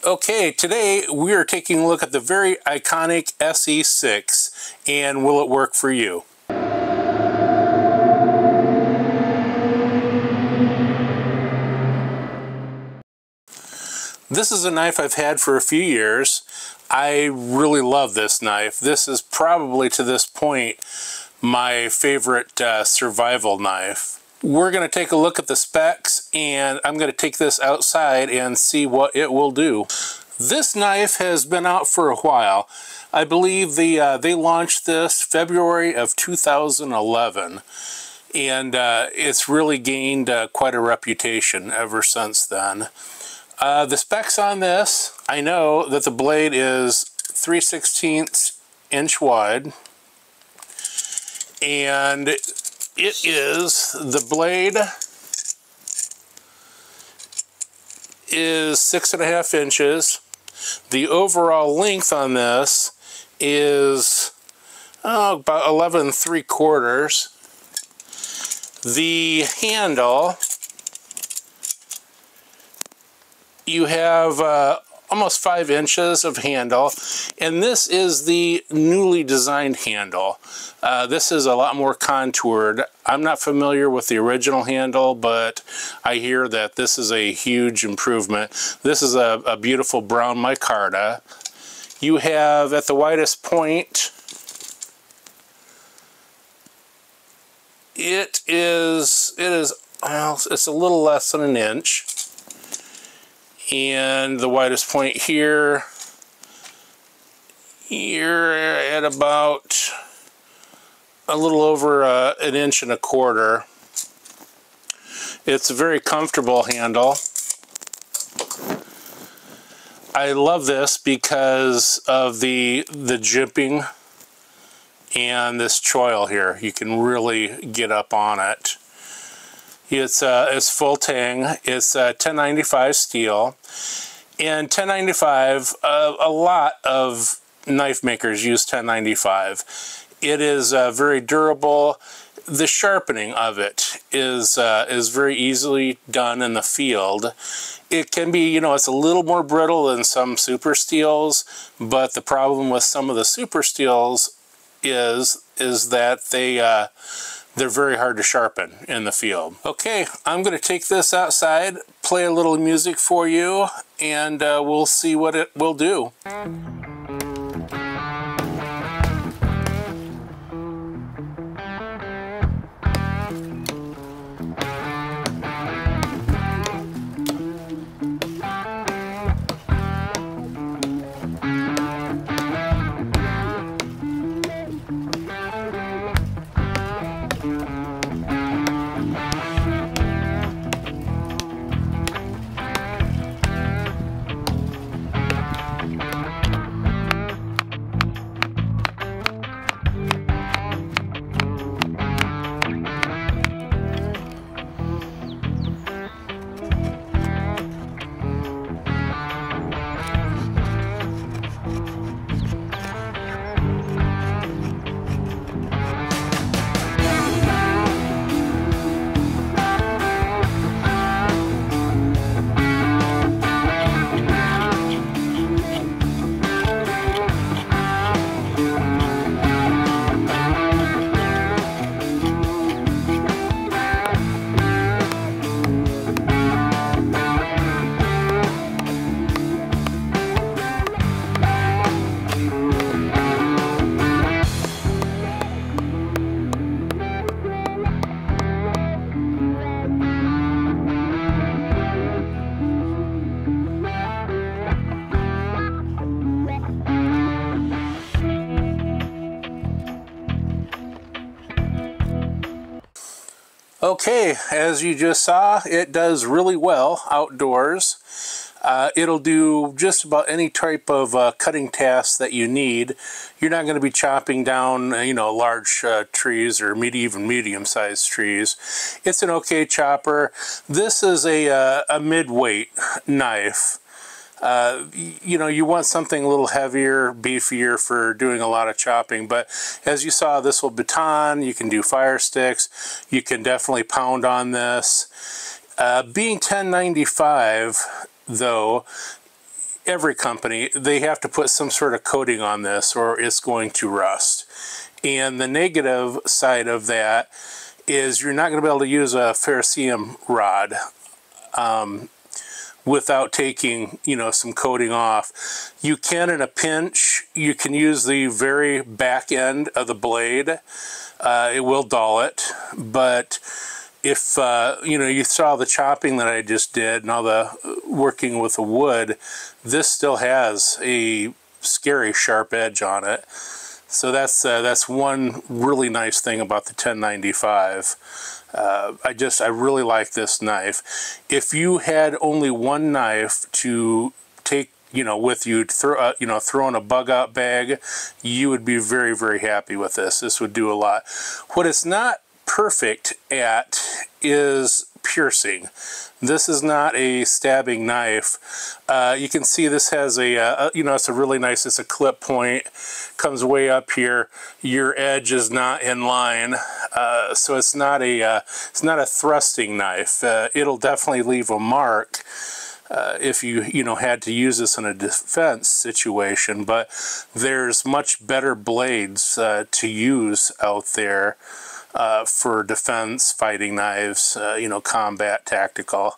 Okay, today we are taking a look at the very iconic SE6, and will it work for you? This is a knife I've had for a few years. I really love this knife. This is probably, to this point, my favorite survival knife. We're going to take a look at the specs, and I'm going to take this outside and see what it will do. This knife has been out for a while. I believe they launched this February of 2011, and it's really gained quite a reputation ever since then. The specs on this, I know that the blade is 3/16 inch wide, and the blade is 6.5 inches. The overall length on this is about 11 3/4. The handle, you have almost 5 inches of handle, and this is the newly designed handle. This is a lot more contoured. I'm not familiar with the original handle, but I hear that this is a huge improvement. This is a beautiful brown micarta. You have, at the widest point, it's a little less than an inch. And the widest point here, you're at about a little over 1.25 inches. It's a very comfortable handle. I love this because of the jimping and this choil here. You can really get up on it. It's full tang. It's 1095 steel, and 1095. A lot of knife makers use 1095. It is very durable. The sharpening of it is very easily done in the field. It can be, it's a little more brittle than some super steels, but the problem with some of the super steels is that they're very hard to sharpen in the field. Okay, I'm going to take this outside, play a little music for you, and we'll see what it will do. Okay, as you just saw, it does really well outdoors. It'll do just about any type of cutting task that you need. You're not going to be chopping down, large trees or even medium-sized trees. It's an okay chopper. This is a mid-weight knife. You want something a little heavier, beefier for doing a lot of chopping, but as you saw, this will baton. You can do fire sticks. You can definitely pound on this. Being 1095, though, every company, they have to put some sort of coating on this or it's going to rust. And the negative side of that is you're not going to be able to use a ferrocerium rod without taking, you know, some coating off. You can, in a pinch, you can use the very back end of the blade. It will dull it, but if, you know, you saw the chopping that I just did and all the working with the wood, this still has a scary sharp edge on it. So that's one really nice thing about the 1095. I really like this knife. If you had only one knife to take, you know, with you, throw in a bug out bag, you would be very, very happy with this. This would do a lot. What it's not perfect at is piercing. This is not a stabbing knife. You can see this has a you know, it's a really nice, it's a clip point, comes way up here. Your edge is not in line, so it's not a thrusting knife. It'll definitely leave a mark if you know, had to use this in a defense situation, but there's much better blades to use out there for defense, fighting knives, you know, combat, tactical.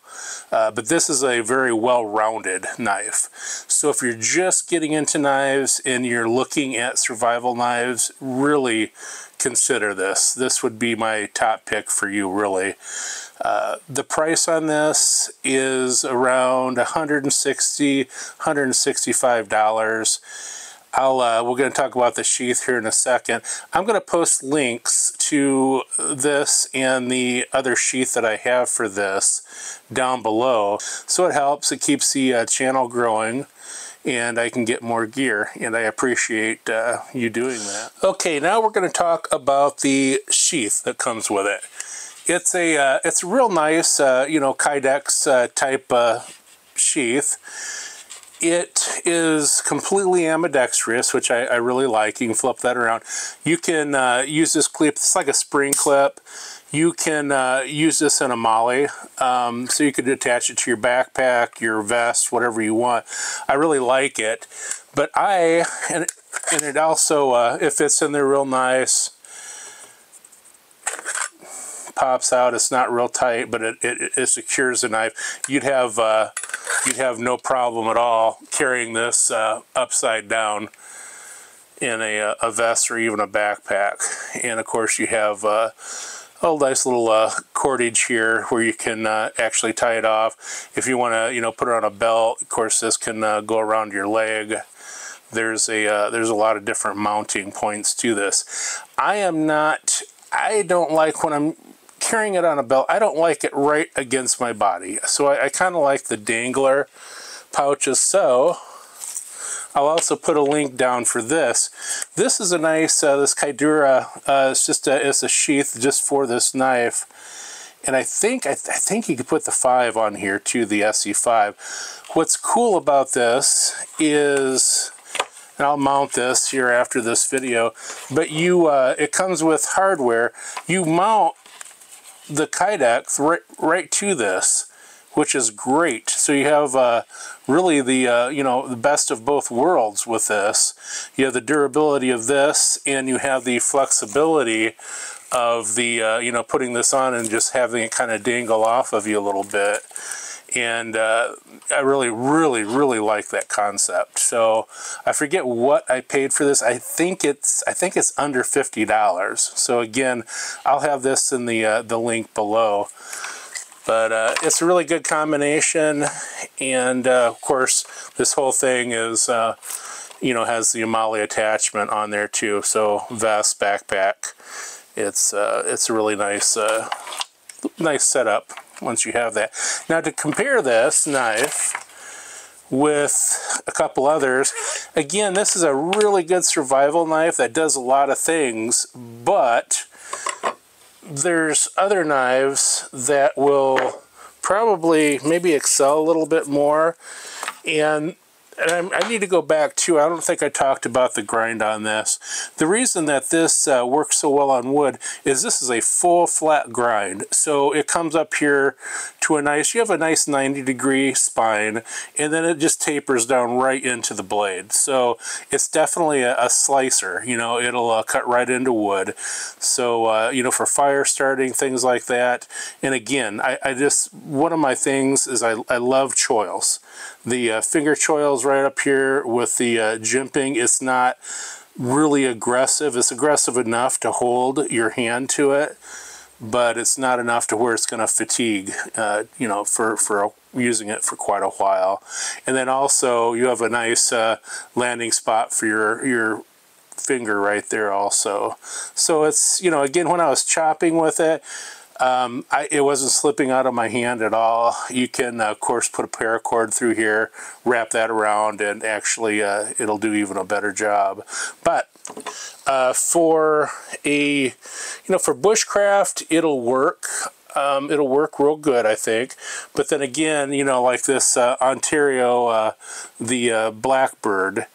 But this is a very well-rounded knife. So if you're just getting into knives and you're looking at survival knives, really consider this. This would be my top pick for you, really. The price on this is around $160, $165. We're going to talk about the sheath here in a second. I'm going to post links to this and the other sheath that I have for this down below. So it helps. It keeps the channel growing and I can get more gear, and I appreciate you doing that. Okay, now we're going to talk about the sheath that comes with it. It's a real nice, you know, Kydex type sheath. It is completely ambidextrous, which I really like. You can flip that around. You can use this clip. It's like a spring clip. You can use this in a molly, so you could attach it to your backpack, your vest, whatever you want. I really like it, but and it also it fits in there real nice. Pops out. It's not real tight, but it secures the knife. You'd have no problem at all carrying this upside down in a vest or even a backpack. And of course you have a nice little cordage here where you can actually tie it off. If you want to, you know, put it on a belt, of course this can go around your leg. There's a lot of different mounting points to this. I don't like when I'm carrying it on a belt, I don't like it right against my body. So I kind of like the dangler pouches. So I'll also put a link down for this. This is a nice, this Kydura, it's a sheath just for this knife. And I think you could put the 5 on here too, the Esee 5. What's cool about this is, and I'll mount this here after this video, but it comes with hardware. You mount the Kydex right to this, which is great. So you have really the you know, the best of both worlds with this. You have the durability of this, and you have the flexibility of the you know, putting this on and just having it kind of dangle off of you a little bit. And I really like that concept. So I forget what I paid for this. I think it's under $50. So again, I'll have this in the link below. But it's a really good combination, and of course this whole thing is you know, has the Amali attachment on there too. So vest, backpack. It's a really nice nice setup once you have that. Now, to compare this knife with a couple others, again, this is a really good survival knife that does a lot of things, but there's other knives that will probably maybe excel a little bit more, and And I need to go back too. I don't think I talked about the grind on this. The reason that this works so well on wood is this is a full flat grind. So it comes up here to a nice, you have a nice 90-degree spine, and then it just tapers down right into the blade. So it's definitely a slicer. You know, it'll cut right into wood. So, you know, for fire starting, things like that. And again, I just, one of my things is I love choils. The finger choils right up here with the jimping, it's not really aggressive. It's aggressive enough to hold your hand to it, but it's not enough to where it's going to fatigue, you know, for using it for quite a while. And then also you have a nice landing spot for your finger right there also. So it's, you know, again, when I was chopping with it, it wasn't slipping out of my hand at all. You can, of course, put a paracord through here, wrap that around, and actually it'll do even a better job. But for a, you know, for bushcraft, it'll work. It'll work real good, I think. But then again, you know, like this Ontario, the Blackbird,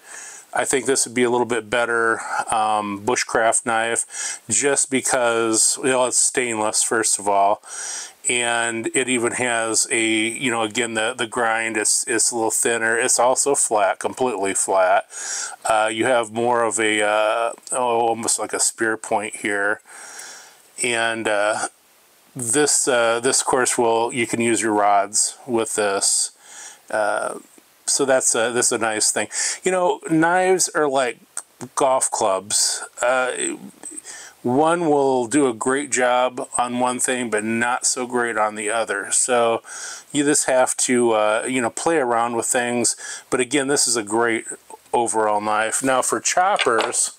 I think this would be a little bit better bushcraft knife, just because, you know, it's stainless, first of all, and it even has a, you know, again, the grind is a little thinner. It's also flat, completely flat. You have more of a almost like a spear point here, and this of course you can use your rods with this. So that's a nice thing. You know, knives are like golf clubs. One will do a great job on one thing, but not so great on the other. So you just have to, you know, play around with things. But again, this is a great overall knife. Now for choppers,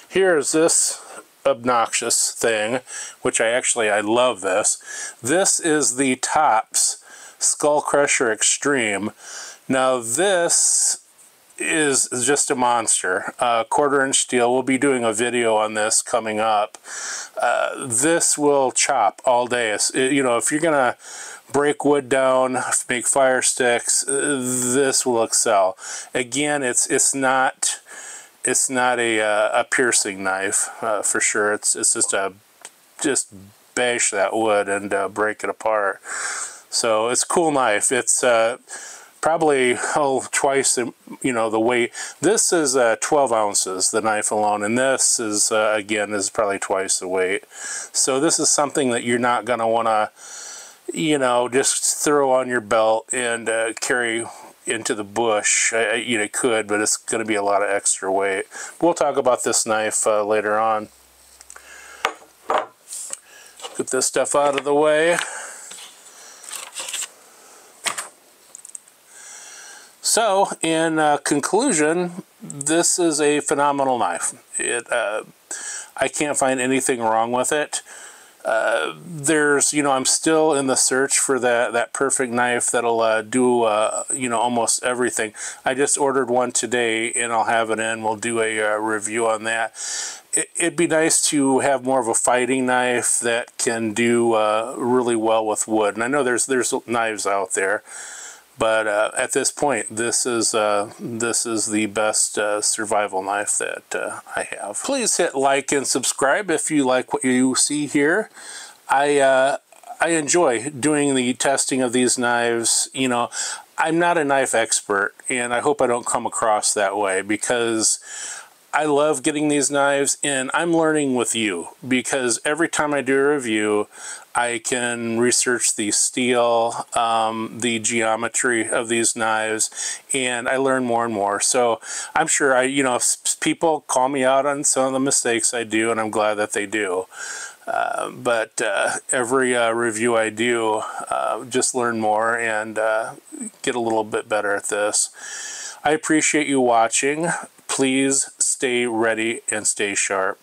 here's this obnoxious thing, which I love this. This is the Tops Skull Crusher Extreme. Now this is just a monster. 1/4-inch steel. We'll be doing a video on this coming up. This will chop all day. You know, if you're gonna break wood down, make fire sticks, this will excel. Again, it's not a piercing knife for sure. It's just bash that wood and break it apart. So it's a cool knife. It's probably twice the, you know, the weight. This is 12 ounces, the knife alone, and this is again, this is probably twice the weight. So this is something that you're not going to want to, you know, just throw on your belt and carry into the bush. You know, could, but it's going to be a lot of extra weight. We'll talk about this knife later on. Get this stuff out of the way. So, in conclusion, this is a phenomenal knife. I can't find anything wrong with it. There's, you know, I'm still in the search for that perfect knife that'll do, you know, almost everything. I just ordered one today, and I'll have it in. We'll do a review on that. It'd be nice to have more of a fighting knife that can do really well with wood. And I know there's knives out there. But at this point, this is the best survival knife that I have. Please hit like and subscribe if you like what you see here. I enjoy doing the testing of these knives. You know, I'm not a knife expert, and I hope I don't come across that way, because I love getting these knives, and I'm learning with you, because every time I do a review, I can research the steel, the geometry of these knives, and I learn more and more. So I'm sure you know, people call me out on some of the mistakes I do, and I'm glad that they do. But every review I do, just learn more and get a little bit better at this. I appreciate you watching. Please stay ready and stay sharp.